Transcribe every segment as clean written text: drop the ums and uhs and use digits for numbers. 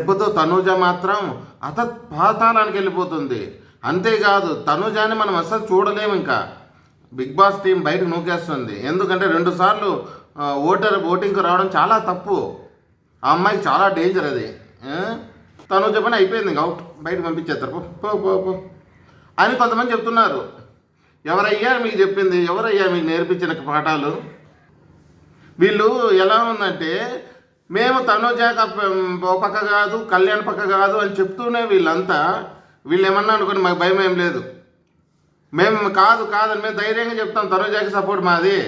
దెబ్బతో తనూజ మాత్రం పాతాళానికి వెళ్ళిపోతుంది. అంతేకాదు తనూజాని మనం అసలు చూడలేము. ఇంకా బిగ్ బాస్ టీం బయటకు నూకేస్తుంది. ఎందుకంటే 2 సార్లు ఓటింగ్కి రావడం చాలా తప్పు. ఆ అమ్మాయికి చాలా డేంజర్ అది. తనూజ పని అయిపోయింది, ఇంకా అవుట్, బయటకు పంపించేస్తారు పో పో పో అని కొంతమంది చెప్తున్నారు. ఎవరయ్యా మీకు చెప్పింది? ఎవరయ్యా మీకు నేర్పించిన పాఠాలు? వీళ్ళు ఎలా ఉందంటే, మేము తనూజ ఓ పక్క కాదు, కళ్యాణ్ పక్క కాదు అని చెప్తూనే వీళ్ళు ఏమన్నా అనుకోండి, మాకు భయం ఏం లేదు. మేము కాదని మేము ధైర్యంగా చెప్తాం. తనూజకి సపోర్ట్ మాది,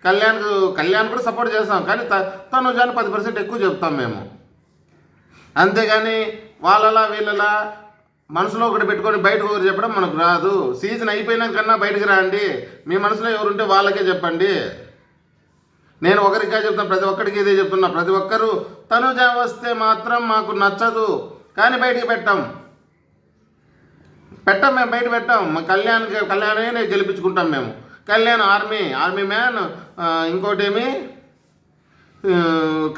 కళ్యాణ్ కూడా సపోర్ట్ చేస్తాం, కానీ తనూజని 10% ఎక్కువ చెప్తాం మేము. అంతేగాని వాళ్ళలా వీళ్ళలా మనసులో ఒకటి పెట్టుకొని బయటకు ఒకరు చెప్పడం మనకు రాదు. సీజన్ అయిపోయినాకన్నా బయటకు రండి, మీ మనసులో ఎవరుంటే వాళ్ళకే చెప్పండి. నేను ఒకరిగా చెప్తాను, ప్రతి ఒక్కరికి ఇదే చెప్తున్నా. ప్రతి ఒక్కరూ తనూజ వస్తే మాత్రం మాకు నచ్చదు కానీ బయటికి పెట్టాం మేము బయట పెట్టాం. మా కళ్యాణే గెలిపించుకుంటాం మేము. కళ్యాణ్ ఆర్మీ మ్యాన్, ఇంకోటి ఏమి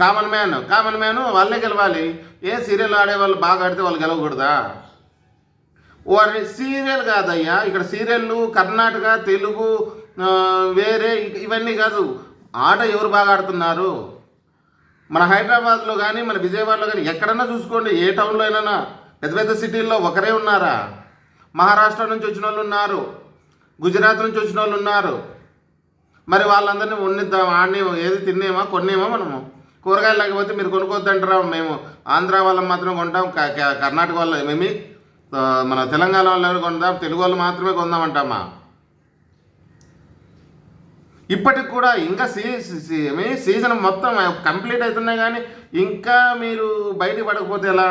కామన్ మ్యాన్ వాళ్ళే గెలవాలి. ఏ సీరియల్ ఆడే వాళ్ళు బాగా ఆడితే వాళ్ళు గెలవకూడదా? వారి సీరియల్ కాదయ్యా, ఇక్కడ సీరియళ్ళు కర్ణాటక, తెలుగు, వేరే ఇవన్నీ కాదు. ఆట ఎవరు బాగా ఆడుతున్నారు? మన హైదరాబాద్లో కానీ మన విజయవాడలో కానీ ఎక్కడన్నా చూసుకోండి, ఏ టౌన్లో అయినా పెద్ద పెద్ద సిటీల్లో ఒకరే ఉన్నారా? మహారాష్ట్ర నుంచి వచ్చిన వాళ్ళు ఉన్నారు, గుజరాత్ నుంచి వచ్చిన వాళ్ళు ఉన్నారు. మరి వాళ్ళందరినీ వండిద్దాం, ఏది తినేమా కొన్నేమా? మనము కూరగాయలు లేకపోతే మీరు కొనుక్కోద్దంటారా? మేము ఆంధ్ర వాళ్ళం మాత్రమే కొంటాం, కర్ణాటక వాళ్ళు మేమి మన తెలంగాణ వాళ్ళు కొందాం, తెలుగు వాళ్ళు మాత్రమే కొందామంటామా? ఇప్పటికి కూడా ఇంకా సీజన్ మొత్తం కంప్లీట్ అవుతున్నాయి కానీ ఇంకా మీరు బయటికి పడకపోతే ఎలా?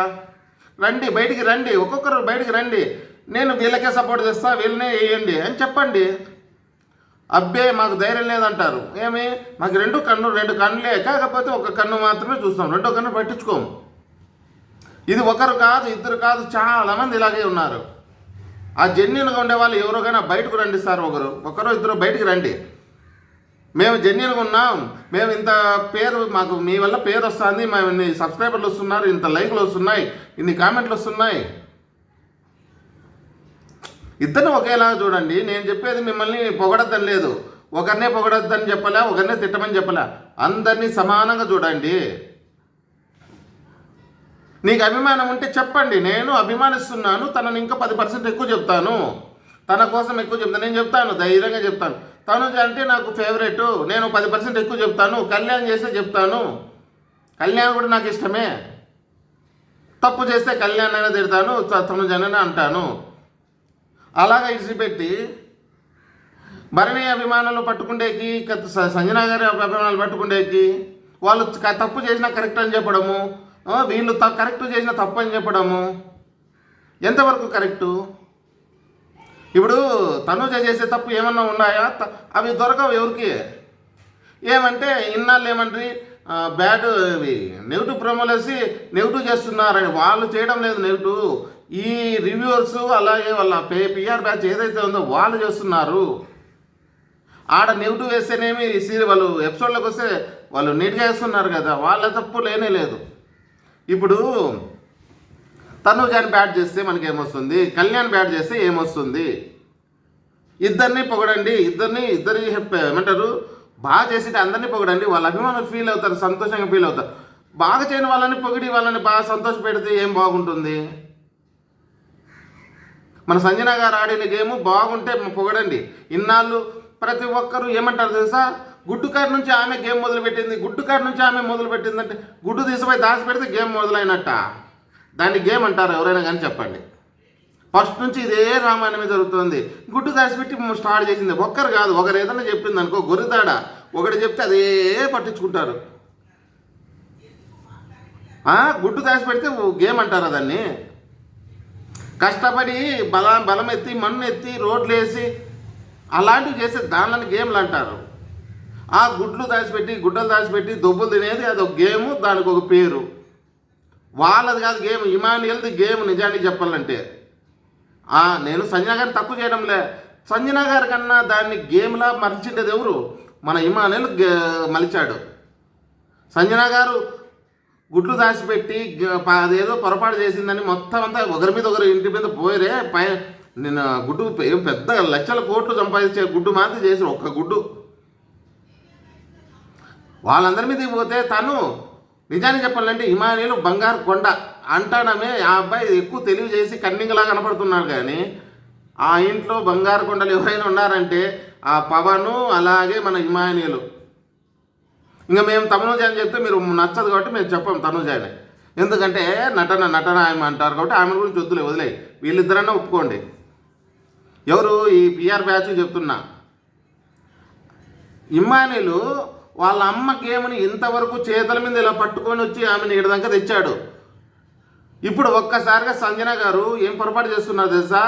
బయటికి రండి, ఒక్కొక్కరు బయటికి రండి. నేను వీళ్ళకే సపోర్ట్ చేస్తా, వీళ్ళనే వేయండి అని చెప్పండి. అబ్బే మాకు ధైర్యం లేదంటారు. మాకు 2 కన్నులే, కాకపోతే ఒక కన్ను మాత్రమే చూస్తాం, 2వ కన్ను పట్టించుకోము. ఇది ఒకరు కాదు, ఇద్దరు కాదు, చాలామంది ఇలాగే ఉన్నారు. ఆ జెన్యున్గా ఉండే వాళ్ళు ఎవరోగైనా బయటకు రండి సార్. ఒకరు ఇద్దరు బయటికి రండి. మేము జెన్యున్గా ఉన్నాం, మేము ఇంత పేరు, మాకు మీ వల్ల పేరు వస్తుంది, మేము ఇన్ని సబ్స్క్రైబర్లు వస్తున్నారు, ఇంత లైక్లు వస్తున్నాయి, ఇన్ని కామెంట్లు వస్తున్నాయి. ఇద్దరిని ఒకేలాగా చూడండి. నేను చెప్పేది మిమ్మల్ని పొగడద్దని లేదు, ఒకరినే పొగడద్దని చెప్పలే, ఒకరినే తిట్టమని చెప్పలే. అందరినీ సమానంగా చూడండి. నీకు అభిమానం ఉంటే చెప్పండి, నేను అభిమానిస్తున్నాను, తనని ఇంకా 10% ఎక్కువ చెప్తాను, తన కోసం ఎక్కువ చెప్తాను. నేను చెప్తాను, ధైర్యంగా చెప్తాను. తనూజ అంటే నాకు ఫేవరెట్, నేను 10% ఎక్కువ చెప్తాను. కళ్యాణ్ చేస్తే చెప్తాను, కళ్యాణ్ కూడా నాకు ఇష్టమే. తప్పు చేస్తే కళ్యాణ్ అయినా తిడతాను, తనూజ అయినా అంటాను. అలాగా ఇడిచిపెట్టి భరణి అభిమానులు పట్టుకుండేకి, సంజన గారి అభిమానులు పట్టుకుండేకి, వాళ్ళు తప్పు చేసినా కరెక్ట్ అని చెప్పడము, వీళ్ళు కరెక్ట్ చేసిన తప్పు అని చెప్పడము ఎంతవరకు కరెక్టు? ఇప్పుడు తనూజ చేసే తప్పు ఏమన్నా ఉన్నాయా? అవి దొరకవు ఎవరికి. ఏమంటే ఇన్నాళ్ళు ఏమంటారు, బ్యాడ్ నెగిటివ్ ప్రోమోలు వేసి నెగిటివ్ చేస్తున్నారని. వాళ్ళు చేయడం లేదు నెగిటివ్, ఈ రివ్యూవర్స్ అలాగే వాళ్ళ పిఆర్ బ్యాచ్ ఏదైతే ఉందో వాళ్ళు చేస్తున్నారు. ఆడ నెగిటివ్ వేస్తేనేమి వాళ్ళు ఎపిసోడ్లోకి వస్తే వాళ్ళు నీట్గా వేస్తున్నారు కదా, వాళ్ళ తప్పు లేనే లేదు. ఇప్పుడు తనూజని బ్యాట్ చేస్తే మనకి ఏమొస్తుంది, కళ్యాణ్ బ్యాట్ చేస్తే ఏమొస్తుంది? ఇద్దరిని పొగడండి, ఇద్దరి ఏమంటారు, బాగా చేసేటి అందరినీ పొగడండి. వాళ్ళ అభిమానులు ఫీల్ అవుతారు, సంతోషంగా ఫీల్ అవుతారు. బాగా చేయని వాళ్ళని పొగిడి వాళ్ళని బాగా సంతోష పెడితే ఏం బాగుంటుంది? మన సంజన గారు ఆడిన గేమ్ బాగుంటే పొగడండి. ఇన్నాళ్ళు ప్రతి ఒక్కరు ఏమంటారు తెలుసా, గుడ్డుకారు నుంచి ఆమె గేమ్ మొదలుపెట్టింది, గుడ్డుకారు నుంచి ఆమె మొదలుపెట్టిందంటే గుడ్డు తీసిపోయి దాచి పెడితే గేమ్ మొదలైనట్ట. దాన్ని గేమ్ అంటారు ఎవరైనా కానీ చెప్పండి. ఫస్ట్ నుంచి ఇదే రామాయణమే జరుగుతుంది. గుడ్డు దాచిపెట్టి స్టార్ట్ చేసింది ఒక్కరు కాదు, ఒకరు ఏదైనా చెప్పింది అనుకో గొర్రెదాడ, ఒకటి చెప్తే అదే పట్టించుకుంటారు. గుడ్డు దాచిపెడితే గేమ్ అంటారా దాన్ని? కష్టపడి బలం ఎత్తి, మన్ను ఎత్తి, రోడ్లు వేసి అలాంటివి చేస్తే దానిని గేమ్లు అంటారు. ఆ గుడ్లు దాచిపెట్టి దొబ్బులు తినేది అదొక గేము, దానికి ఒక పేరు. వాళ్ళది కాదు గేమ్, ఇమానియల్ది గేమ్. నిజానికి చెప్పాలంటే నేను సంజన గారిని తక్కువ చేయడంలే, సంజన గారి కన్నా దాన్ని గేమ్లా మలిచిండేది ఎవరు? మన ఇమానియల్ మలిచాడు. సంజన గారు గుడ్లు దాచిపెట్టి అదేదో పొరపాటు చేసిందని మొత్తం అంతా ఒకరి మీద ఒకరు ఇంటి మీద పోయిరే నేను గుడ్డు ఏం పెద్ద లక్షల కోట్లు సంపాదించే గుడ్డు మాత్రం చేసి ఒక్క గుడ్డు వాళ్ళందరి మీద పోతే తను నిజానికి చెప్పాలంటే ఇమానియల్ బంగారు కొండ అంటానమే ఆ అబ్బాయి ఎక్కువ తెలివి చేసి కన్నింగ్లా కనపడుతున్నాడు. కానీ ఆ ఇంట్లో బంగారు కొండలు ఎవరైనా ఉన్నారంటే ఆ పవను అలాగే మన ఇమానియల్. ఇంకా మేము తనుజ అని చెప్తే మీరు నచ్చదు కాబట్టి మేము చెప్పాం తనుజ అని. ఎందుకంటే నటన ఆమె అంటారు కాబట్టి ఆమె గురించి వద్దులే వదిలేయి. వీళ్ళిద్దరన్నా ఒప్పుకోండి. ఎవరు ఈ పిఆర్ బ్యాచ్ చెప్తున్నా. ఇమానియల్ వాళ్ళ అమ్మ గేమ్ని ఇంతవరకు చేతుల మీద ఇలా పట్టుకొని వచ్చి ఆమెను ఈడ దాకా తెచ్చాడు. ఇప్పుడు ఒక్కసారిగా సంజన గారు ఏం పొరపాటు చేస్తున్నారు తెలుసా?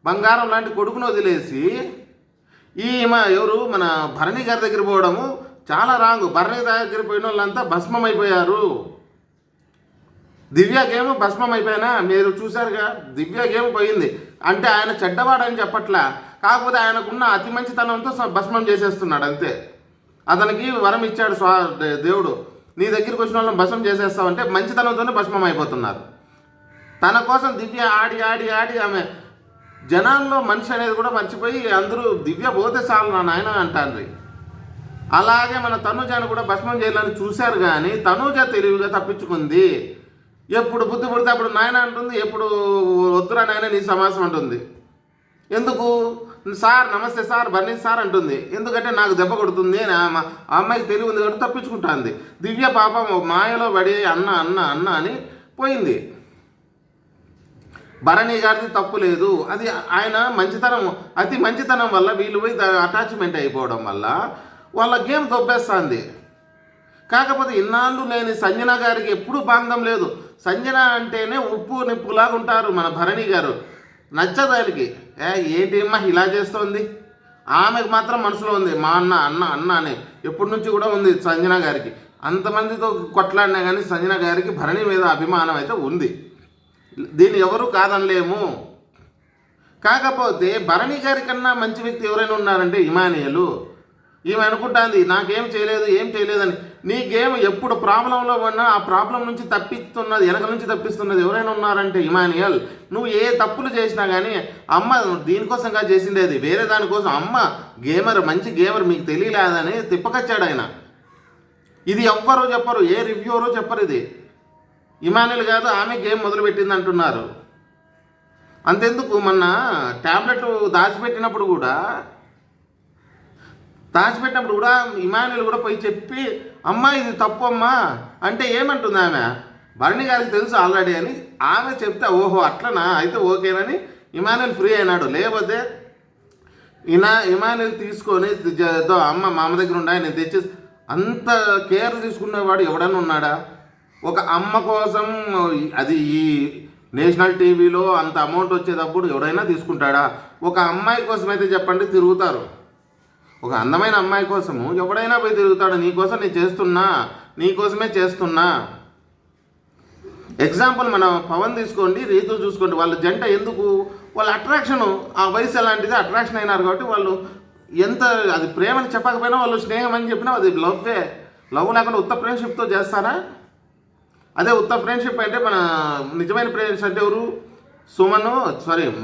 బంగారం లాంటి కొడుకును వదిలేసి ఎవరు మన భరణి గారి దగ్గర పోవడము చాలా రాంగ్. భరణి దగ్గర పోయిన వాళ్ళంతా భస్మం అయిపోయారు. దివ్య గేమ్ భస్మం అయిపోయినా మీరు చూశారుగా. దివ్య గేమ్ పోయింది అంటే ఆయన చెడ్డవాడని చెప్పట్లా, కాకపోతే ఆయనకున్న అతి మంచితనంతో భస్మం చేసేస్తున్నాడు అంతే. అతనికి వరం ఇచ్చాడు దేవుడు, నీ దగ్గరికి వచ్చిన వాళ్ళని భస్మం చేసేస్తావంటే మంచితనంతోనే భస్మం అయిపోతున్నారు. తన కోసం దివ్య ఆడి ఆడి ఆడి ఆమె జనాల్లో మనిషి అనేది కూడా మర్చిపోయి అందరూ దివ్య పోతే చాలు నా నాయన అంటారు. అలాగే మన తనుజాను కూడా భస్మం చేయాలని చూశారు కానీ తనుజ తెలివిగా తప్పించుకుంది. ఎప్పుడు బుద్ధి పుడితే అప్పుడు నాయన అంటుంది, ఎప్పుడు వద్దురా నాయన నీ సమాసం అంటుంది. ఎందుకు? సార్ నమస్తే సార్ బన్నీ సార్ అంటుంది. ఎందుకంటే నాకు దెబ్బ కొడుతుంది అని ఆ అమ్మాయికి తెలివి ఉంది కాబట్టి తప్పించుకుంటుంది. దివ్య పాపం మాయలో పడి అన్న అన్న అన్న అని పోయింది. భరణి గారిది తప్పు లేదు, అది ఆయన మంచితనం, అతి మంచితనం వల్ల వీళ్ళు పోయి అటాచ్మెంట్ అయిపోవడం వల్ల వాళ్ళ గేమ్ దొబ్బేస్తుంది. కాకపోతే ఇన్నాళ్ళు లేని సంజన గారికి ఎప్పుడూ బాంధం లేదు. సంజన అంటేనే ఉప్పు నిప్పులాగా ఉంటారు మన భరణి గారు. నచ్చదు ఆయనకి. ఏంటి అమ్మా ఇలా చేస్తోంది, ఆమెకు మాత్రం మనసులో ఉంది మా అన్న అన్న అన్న అని ఎప్పటి నుంచి కూడా ఉంది సంజన గారికి. అంతమందితో కొట్లాడినా కానీ సంజన గారికి భరణి మీద అభిమానం అయితే ఉంది, దీన్ని ఎవరు కాదనలేము. కాకపోతే భరణి గారి కన్నా మంచి వ్యక్తి ఎవరైనా ఉన్నారంటే ఇమానియల్. ఈమె అనుకుంటుంది నాకేం చేయలేదు ఏం చేయలేదని. నీ గేమ్ ఎప్పుడు ప్రాబ్లంలో ఉన్నా ఆ ప్రాబ్లం నుంచి తప్పిస్తున్నది, వెనక నుంచి తప్పిస్తున్నది ఎవరైనా ఉన్నారంటే ఇమానియల్. నువ్వు ఏ తప్పులు చేసినా కానీ అమ్మ దీనికోసంగా చేసిండేది, వేరే దానికోసం. అమ్మ గేమర్, మంచి గేమర్, మీకు తెలియలేదని తిప్పకొచ్చాడు ఆయన. ఇది ఎవ్వరూ చెప్పరు, ఏ రివ్యూరో చెప్పరు. ఇది ఇమానియల్ కాదు, ఆమె గేమ్ మొదలుపెట్టింది అంటున్నారు. అంతెందుకు మొన్న ట్యాబ్లెట్ దాచిపెట్టినప్పుడు కూడా ఇమానియల్ కూడా పోయి చెప్పి అమ్మ ఇది తప్పు అమ్మా అంటే ఏమంటుంది ఆమె, భరణి గారికి తెలుసు ఆల్రెడీ అని ఆమె చెప్తే ఓహో అట్లనా అయితే ఓకేనని ఇమానియల్ ఫ్రీ అయినాడు. లేకపోతే ఇమానియల్ తీసుకొని అమ్మ మా అమ్మ దగ్గర ఉండా నేను తెచ్చి అంత కేర్ తీసుకునేవాడు ఎవడన్నా ఉన్నాడా? ఒక అమ్మ కోసం అది ఈ నేషనల్ టీవీలో అంత అమౌంట్ వచ్చేటప్పుడు ఎవడైనా తీసుకుంటాడా? ఒక అమ్మాయి కోసం అయితే చెప్పండి తిరుగుతారు. ఒక అందమైన అమ్మాయి కోసము ఎవడైనా పోయి తిరుగుతాడు. నీకోసం నేను చేస్తున్నా, నీకోసమే చేస్తున్నా. ఎగ్జాంపుల్ మన పవన్ తీసుకోండి, రీతు చూసుకోండి. వాళ్ళ జంట ఎందుకు, వాళ్ళ అట్రాక్షను ఆ వయసు ఎలాంటిది అట్రాక్షన్ అయినారు కాబట్టి వాళ్ళు ఎంత అది ప్రేమని చెప్పకపోయినా వాళ్ళు స్నేహం అని చెప్పినా అది లవ్వే. లవ్ లేకుండా ఉత్త ఫ్రెండ్షిప్తో చేస్తారా? అదే ఉత్త ఫ్రెండ్షిప్ అంటే మన నిజమైన ఫ్రెండ్స్ అంటే ఎవరు?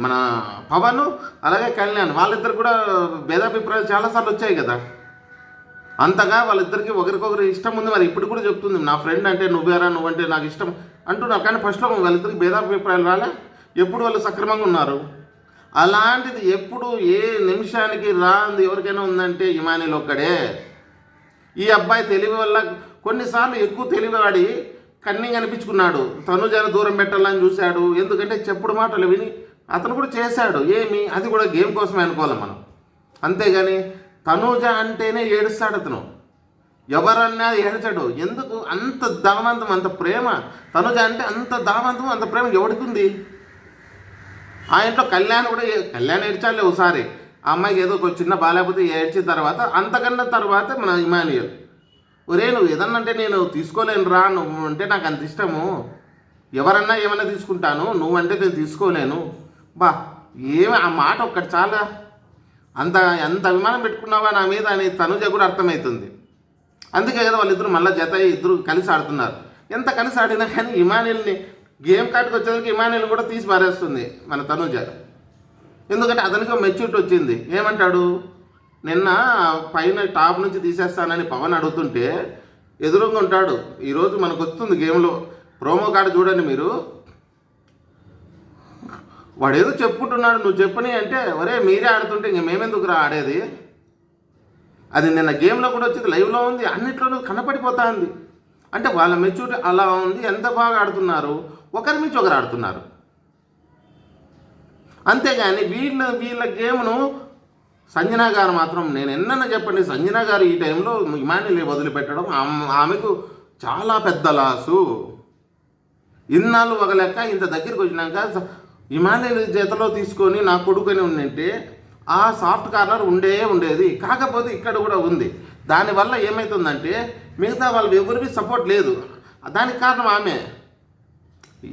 మన పవన్ అలాగే కళ్యాణ్, వాళ్ళిద్దరు కూడా భేదాభిప్రాయాలు చాలాసార్లు వచ్చాయి కదా. అంతగా వాళ్ళిద్దరికి ఒకరికొకరు ఇష్టం ఉంది. మరి ఇప్పుడు కూడా చెప్తుంది నా ఫ్రెండ్ అంటే నువ్వేరా, నువ్వంటే నాకు ఇష్టం అంటున్నారు. కానీ ఫస్ట్లో వాళ్ళిద్దరికి భేదాభిప్రాయాలు రాలే, ఎప్పుడు వాళ్ళు సక్రమంగా ఉన్నారు. అలాంటిది ఎప్పుడు ఏ నిమిషానికి రాంది ఎవరికైనా ఉందంటే ఇమానియల్ ఒక్కడే. ఈ అబ్బాయి తెలివి వల్ల కొన్నిసార్లు ఎక్కువ తెలివివాడి కన్నింగ్ అనిపించుకున్నాడు. తనుజాను దూరం పెట్టాలని చూశాడు. ఎందుకంటే చెప్పుడు మాటలు విని అతను కూడా చేశాడు. ఏమి అది కూడా గేమ్ కోసమే అనుకోవాలి మనం. అంతేగాని తనుజ అంటేనే ఏడుస్తాడు అతను, ఎవరన్నా ఏడ్చాడు. ఎందుకు అంత దావంతం, అంత ప్రేమ? తనుజ అంటే అంత దావంతం, అంత ప్రేమ ఎవరికి ఉంది? ఆ ఇంట్లో కళ్యాణ్ ఏడ్చాలే ఒకసారి. ఆ అమ్మాయికి ఏదో ఒక చిన్న బాలేకపోతే ఏడ్చిన తర్వాత, అంతకన్నా తర్వాత మన ఇమానియల్ ఒరే నువ్వు ఏదన్నంటే నేను తీసుకోలేను రా, నువ్వు అంటే నాకు అంత ఇష్టము, ఎవరన్నా ఏమన్నా తీసుకుంటాను, నువ్వంటే నేను తీసుకోలేను. ఏమి ఆ మాట ఒక్కటి చాలా, ఎంత అభిమానం పెట్టుకున్నావా నా మీద అని తనుజ కూడా అర్థమవుతుంది. అందుకే కదా వాళ్ళిద్దరు మళ్ళీ జత ఇద్దరు కలిసి ఆడుతున్నారు. ఎంత కలిసి ఆడినా కానీ ఇమానిల్ని గేమ్ కాటుకు వచ్చేందుకు ఇమానిల్ కూడా తీసి పారేస్తుంది మన తనుజ. ఎందుకంటే అతనికి మెచ్యూరిటీ వచ్చింది. ఏమంటాడు, నిన్న పైన టాప్ నుంచి తీసేస్తానని పవన్ అడుగుతుంటే ఎదురుగా ఉంటాడు. ఈరోజు మనకు వస్తుంది గేమ్లో ప్రోమో కార్డు చూడండి మీరు. వాడు ఏదో చెప్పుకుంటున్నాడు, నువ్వు చెప్పని అంటే ఒరే మీరే ఆడుతుంటే ఇంక మేమెందుకురా ఆడేది. అది నిన్న గేమ్లో కూడా వచ్చింది, లైవ్లో ఉంది, అన్నిట్లోనూ కనపడిపోతా ఉంది. అంటే వాళ్ళ మెచ్యూరిటీ అలా ఉంది. ఎంత బాగా ఆడుతున్నారు, ఒకరి నుంచి ఒకరు ఆడుతున్నారు. అంతేగాని వీళ్ళ గేమ్ను సంజన గారు మాత్రం, నేను ఎన్నన్నా చెప్పండి, సంజన గారు ఈ టైంలో ఇమానిల్ వదిలిపెట్టడం ఆమెకు చాలా పెద్ద లాసు. ఇన్నాళ్ళు ఒక లెక్క, ఇంత దగ్గరికి వచ్చినాక ఇమానిల్ చేతిలో తీసుకొని నా కొడుకుని ఉండింటే ఆ సాఫ్ట్ కార్నర్ ఉండేది. కాకపోతే ఇక్కడ కూడా ఉంది. దానివల్ల ఏమవుతుందంటే మిగతా వాళ్ళు ఎవరికి సపోర్ట్ లేదు. దానికి కారణం ఆమె.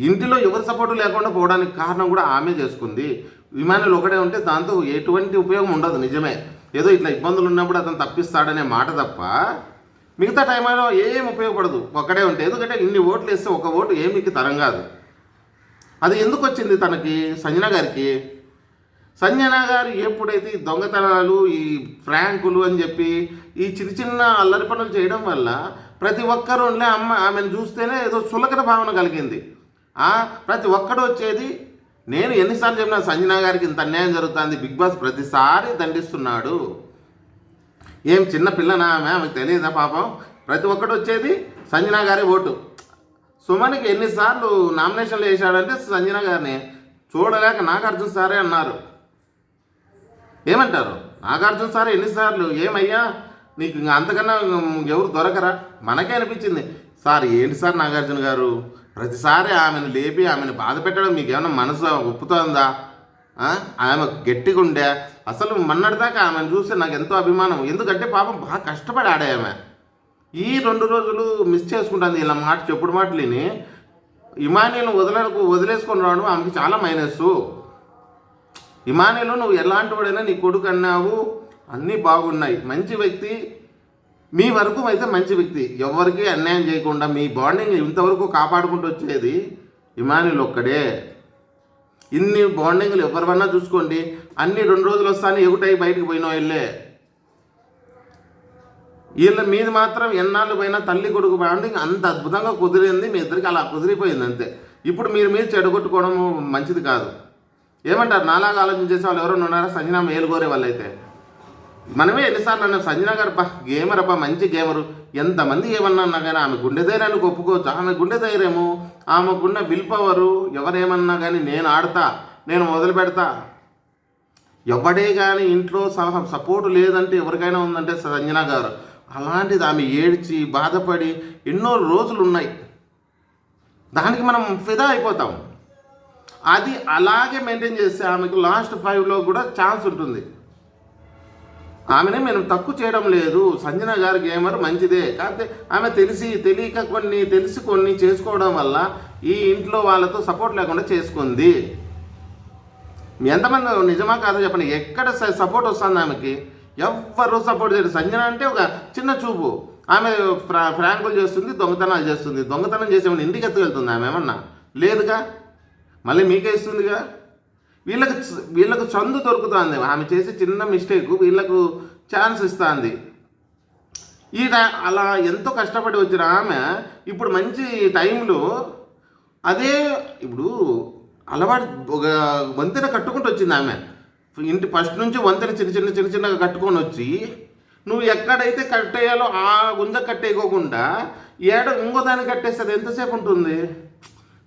ఇంటిలో ఎవరి సపోర్టు లేకుండా పోవడానికి కారణం కూడా ఆమె చేసుకుంది. విమానాలు ఒకటే ఉంటే దాంతో ఎటువంటి ఉపయోగం ఉండదు. నిజమే, ఏదో ఇట్లా ఇబ్బందులు ఉన్నప్పుడు అతను తప్పిస్తాడనే మాట తప్ప మిగతా టైంలో ఏం ఉపయోగపడదు ఒక్కడే ఉంటే. ఎందుకంటే ఇన్ని ఓట్లు వేస్తే ఒక ఓటు ఏమికి తరం కాదు. అది ఎందుకు వచ్చింది తనకి, సంజన గారికి? సంజన గారు ఎప్పుడైతే ఈ దొంగతనాలు, ఈ ఫ్రాంకులు అని చెప్పి ఈ చిన్న అల్లరి పనులు చేయడం వల్ల ప్రతి ఒక్కరు ఆమెను చూస్తేనే ఏదో చులకన భావన కలిగింది. ప్రతి ఒక్కడు వచ్చేది, నేను ఎన్నిసార్లు చెప్పినా సంజన గారికి ఇంత అన్యాయం జరుగుతుంది, బిగ్ బాస్ ప్రతిసారి దండిస్తున్నాడు. ఏం చిన్న పిల్లనా ఆమెకు తెలియదా పాపం? ప్రతి ఒక్కడు వచ్చేది సంజన గారి ఓటు. సుమన్కి ఎన్నిసార్లు నామినేషన్లు వేశాడంటే సంజన గారిని చూడలేక నాగార్జున సారే అన్నారు. ఏమంటారు, నాగార్జున సారే ఎన్నిసార్లు, ఏమయ్యా నీకు ఇంకా అంతకన్నా ఎవరు దొరకరా? మనకే అనిపించింది, సార్ ఏంటి సార్ నాగార్జున గారు ప్రతిసారి ఆమెను లేపి ఆమెను బాధ పెట్టడం మీకు ఏమైనా మనసు ఒప్పుతోందా? ఆమె గట్టిగా ఉండే. అసలు మొన్నటిదాకా ఆమెను చూస్తే నాకు ఎంతో అభిమానం. ఎందుకంటే పాపం బాగా కష్టపడి ఆడే ఆమె. ఈ 2 రోజులు మిస్ చేసుకుంటుంది. ఇలా మాట చెప్పుడు మాటలని ఇమానియల్ను వదిలేసుకొని రావడం ఆమెకి చాలా మైనస్. ఇమానియల్ నువ్వు ఎలాంటి వాడైనా నీ కొడుకు అన్నావు, అన్నీ బాగున్నాయి, మంచి వ్యక్తి, మీ వరకు అయితే మంచి వ్యక్తి, ఎవరికి అన్యాయం చేయకుండా మీ బాండింగ్ ఇంతవరకు కాపాడుకుంటూ వచ్చేది ఇమానియల్ ఒక్కడే. ఇన్ని బాండింగ్లు ఎవరివన్నా చూసుకోండి, అన్ని 2 రోజులు వస్తాను ఎగుటై బయటకు పోయినా వెళ్ళే. వీళ్ళ మీద మాత్రం ఎన్నాళ్ళు పోయినా తల్లి కొడుకు బాండింగ్ అంత అద్భుతంగా కుదిరింది. మీ ఇద్దరికి అలా కుదిరిపోయింది అంతే. ఇప్పుడు మీరు చెడగొట్టుకోవడం మంచిది కాదు. ఏమంటారు, నాలాగా ఆలోచించేసే వాళ్ళు ఎవరైనా ఉన్నారా? సంజన మేలు కోరే వాళ్ళు అయితే మనమే ఎన్నిసార్లు అన్నాం, సంజన గారు గేమర్ అబ్బా, మంచి గేమరు, ఎంతమంది ఏమన్నా కానీ ఆమె గుండె ధైర్యానికి ఒప్పుకోవచ్చు. ఆమె గుండె ధైర్యము, ఆమెకున్న విల్ పవరు, ఎవరేమన్నా కానీ నేను ఆడతా, నేను మొదలు పెడతా. ఎవడే కానీ ఇంట్లో సపోర్టు లేదంటే ఎవరికైనా ఉందంటే సంజన గారు. అలాంటిది ఆమె ఏడ్చి బాధపడి ఎన్నో రోజులు ఉన్నాయి. దానికి మనం ఫిదా అయిపోతాం. అది అలాగే మెయింటైన్ చేస్తే ఆమెకు లాస్ట్ 5లో కూడా ఛాన్స్ ఉంటుంది. ఆమెనే మేము తక్కువ చేయడం లేదు. సంజన గారి గేమర్ మంచిదే, కాకపోతే ఆమె తెలియక కొన్ని చేసుకోవడం వల్ల ఈ ఇంట్లో వాళ్ళతో సపోర్ట్ లేకుండా చేసుకుంది. ఎంతమంది నిజమా కాదో చెప్పండి. ఎక్కడ సపోర్ట్ వస్తుంది ఆమెకి? ఎవ్వరూ సపోర్ట్ చేయరు. సంజన అంటే ఒక చిన్న చూపు. ఆమె ఫ్రాంకులు చేస్తుంది, దొంగతనాలు చేస్తుంది. దొంగతనం చేసేవాడిని ఇంటికి ఎత్తుకెళ్తుంది ఆమె ఏమన్నా? లేదుగా, మళ్ళీ మీకే ఇస్తుందిగా. వీళ్ళకు చందు దొరుకుతుంది. ఆమె చేసే చిన్న మిస్టేక్ వీళ్ళకు ఛాన్స్ ఇస్తుంది. అలా ఎంతో కష్టపడి వచ్చిన ఆమె ఇప్పుడు మంచి టైంలో అదే ఇప్పుడు అలవాటు ఒక వంతెన కట్టుకుంటూ వచ్చింది ఆమె. ఇంటి ఫస్ట్ నుంచి వంతెన చిన్నగా కట్టుకొని వచ్చి నువ్వు ఎక్కడైతే కట్టేయాలో ఆ గుంజ కట్టేయకోకుండా ఇంకో దాన్ని కట్టేస్తుంది. ఎంతసేపు ఉంటుంది?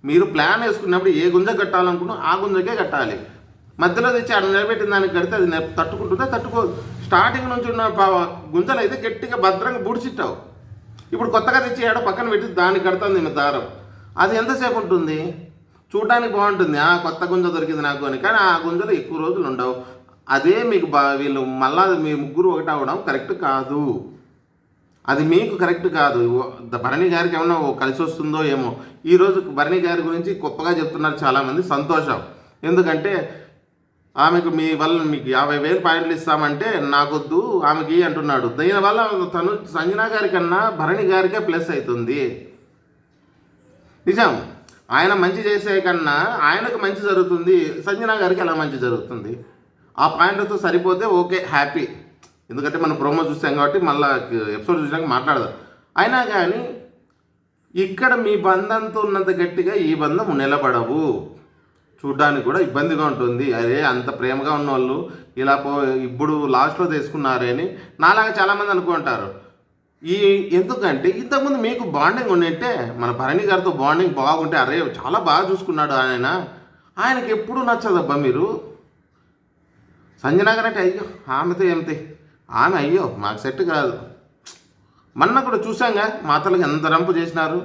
మీరు ప్లాన్ వేసుకున్నప్పుడు ఏ గుంజ కట్టాలనుకున్నా ఆ గుంజకే కట్టాలి. మధ్యలో తెచ్చి ఆడ నిలబెట్టిన దానికి కడితే అది తట్టుకుంటుందా? తట్టుకోదు. స్టార్టింగ్ నుంచి ఉన్న గుంజలు అయితే గట్టిగా భద్రంగా బుడిచిట్టావు. ఇప్పుడు కొత్తగా తెచ్చి ఏడో పక్కన పెట్టి దాన్ని కడుతుంది మీ దారం. అది ఎంతసేపు ఉంటుంది? చూడడానికి బాగుంటుంది, కొత్త గుంజ దొరికింది నాకు అని. కానీ ఆ గుంజలు ఎక్కువ రోజులు ఉండవు. అదే మీకు వీళ్ళు మళ్ళా మీ ముగ్గురు ఒకటి అవ్వడం కరెక్ట్ కాదు. అది మీకు కరెక్ట్ కాదు. భరణి గారికి ఏమన్నా కలిసి వస్తుందో ఏమో. ఈరోజు భరణి గారి గురించి గొప్పగా చెప్తున్నారు చాలామంది. సంతోషం. ఎందుకంటే ఆమెకు మీ వల్ల మీకు 50,000 పాయింట్లు ఇస్తామంటే నాకొద్దు ఆమెకి అంటున్నాడు. దీనివల్ల తను సంజన గారి కన్నా భరణి గారికే ప్లస్ అవుతుంది. నిజం. ఆయన మంచి చేసే కన్నా ఆయనకు మంచి జరుగుతుంది, సంజన గారికి ఎలా మంచి జరుగుతుంది? ఆ పాయింట్లతో సరిపోతే ఓకే, హ్యాపీ. ఎందుకంటే మనం ప్రోమో చూసాం కాబట్టి మళ్ళీ ఎపిసోడ్ చూసినాక మాట్లాడదాం. అయినా కానీ ఇక్కడ మీ బంధంతో ఉన్నంత గట్టిగా ఈ బంధం నిలబడవు. చూడ్డానికి కూడా ఇబ్బందిగా ఉంటుంది. అరే అంత ప్రేమగా ఉన్నవాళ్ళు ఇలా ఇప్పుడు లాస్ట్లో తీసుకున్నారే అని నాలాగా చాలామంది అనుకుంటారు. ఎందుకంటే ఇంతకుముందు మీకు బాండింగ్ ఉండింటే, మన భరణి గారితో బాండింగ్ బాగుంటే, అరే చాలా బాగా చూసుకున్నాడు ఆయనకి ఎప్పుడూ నచ్చదబ్బా మీరు. సంజన గారు అంటే అయ్యో ఆమెతో ఏమిటి, ఆమె అయ్యో మాకు సెట్ కాదు. మొన్న కూడా చూసాంగా మాతలకు ఎంత రంపు చేసినారు.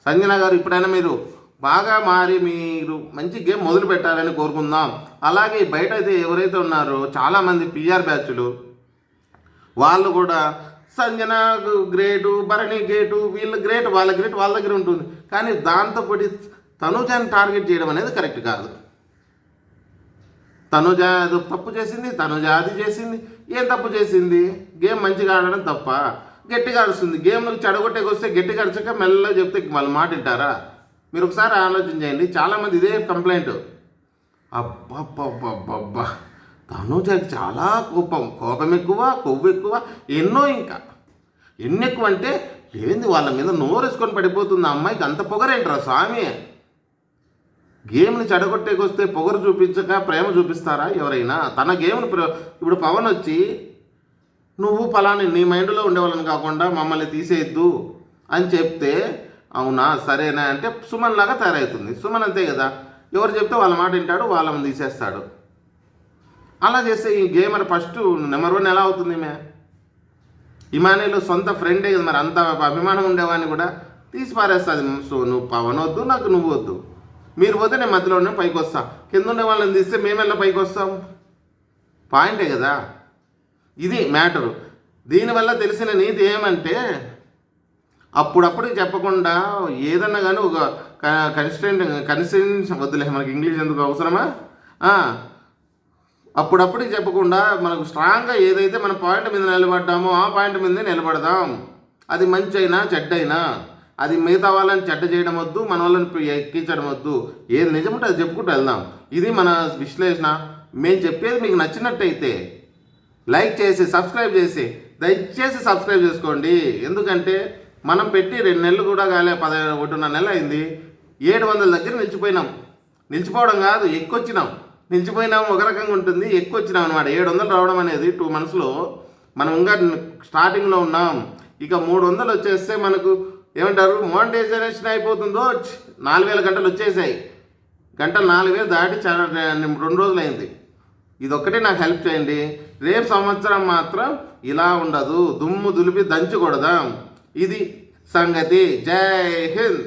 సంజన గారు ఇప్పుడైనా మీరు బాగా మారి మీరు మంచి గేమ్ మొదలు పెట్టాలని కోరుకుందాం. అలాగే బయట అయితే ఎవరైతే ఉన్నారో చాలామంది పిఆర్ బ్యాచ్లు వాళ్ళు కూడా సంజన గ్రేటు, భరణి గ్రేటు, వీళ్ళ గ్రేట్ వాళ్ళ దగ్గర ఉంటుంది. కానీ దాంతోపాటు తనుజాని టార్గెట్ చేయడం అనేది కరెక్ట్ కాదు. తనుజ అది తప్పు చేసింది, తనుజ అది చేసింది. ఏం తప్పు చేసింది? గేమ్ మంచిగా ఆడడం తప్ప. గట్టిగా అరుస్తుంది. గేమ్లకు చెడగొట్టేకి వస్తే గట్టిగా అరచక మెల్లగా చెప్తే వాళ్ళ మాట వింటారా? మీరు ఒకసారి ఆలోచన చేయండి. చాలామంది ఇదే కంప్లైంట్. అబ్బా తనుజకి చాలా కోపం ఎక్కువ, కొవ్వు ఎక్కువ, ఎన్ని ఎక్కువ అంటే ఏంది వాళ్ళ మీద నోరేసుకొని పడిపోతుంది. ఆ అమ్మాయికి అంత పొగరేంట్రా స్వామి? గేమ్ని చెడగొట్టేకి వస్తే పొగరు చూపించక ప్రేమ చూపిస్తారా ఎవరైనా? తన గేమ్ని ఇప్పుడు పవన్ వచ్చి నువ్వు ఫలాని నీ మైండ్లో ఉండేవాళ్ళని కాకుండా మమ్మల్ని తీసేయద్దు అని చెప్తే అవునా సరేనా అంటే సుమన్ లాగా తయారవుతుంది. సుమన్ అంతే కదా, ఎవరు చెప్తే వాళ్ళ మాట వింటాడు, వాళ్ళని తీసేస్తాడు. అలా చేస్తే ఈ గేమర్ ఫస్ట్ నెంబర్ 1 ఎలా అవుతుంది? ఇమానేలు సొంత ఫ్రెండే కదా, మరి అంత అభిమానం ఉండేవాడిని కూడా తీసి పారేస్తుంది. సో నువ్వు పవన్ వద్దు, నాకు నువ్వు వద్దు, మీరు పోతే నేను మధ్యలోనే పైకి వస్తా, కింద ఉండే వాళ్ళని తీస్తే మేమెల్లా పైకి వస్తాం. పాయింటే కదా ఇది మ్యాటరు. దీనివల్ల తెలిసిన నీతి ఏమంటే అప్పుడప్పుడు చెప్పకుండా ఏదన్నా కానీ ఒక కన్సిస్టెన్స్ వద్దులే, మనకి ఇంగ్లీష్ ఎందుకు అవసరమా? అప్పుడప్పుడు చెప్పకుండా మనకు స్ట్రాంగ్గా ఏదైతే మన పాయింట్ మీద నిలబడ్డామో ఆ పాయింట్ మీదే నిలబడదాం. అది మంచి అయినా చెడ్డైనా, అది మిగతా వాళ్ళని చెడ్డ చేయడం వద్దు, మన వాళ్ళని ఎక్కించడం వద్దు. ఏది నిజమంటే అది చెప్పుకుంటూ వెళ్దాం. ఇది మన విశ్లేషణ. మేము చెప్పేది మీకు నచ్చినట్టయితే లైక్ చేసి సబ్స్క్రైబ్ చేసి దయచేసి సబ్స్క్రైబ్ చేసుకోండి. ఎందుకంటే మనం పెట్టి 2 నెలలు కూడా కాలే, 1.5 నెలలు అయింది. 700 దగ్గర నిలిచిపోవడం కాదు, నిలిచిపోయినాం ఒక రకంగా ఉంటుంది, వచ్చినాం అనమాట. 700 రావడం అనేది 2 monthsలో మనం ఇంకా స్టార్టింగ్లో ఉన్నాం. ఇక 300 వచ్చేస్తే మనకు ఏమంటారు మోనిటైజేషన్ అయిపోతుందో. 4000 గంటలు వచ్చేసాయి. గంటలు 4000 దాటి చాలా 2 రోజులు అయింది. ఇదొక్కటే నాకు హెల్ప్ చేయండి. రేపు సంవత్సరం మాత్రం ఇలా ఉండదు, దుమ్ము దులిపి దంచి కొడదాం. ఇది సంగతి. జై హింద్.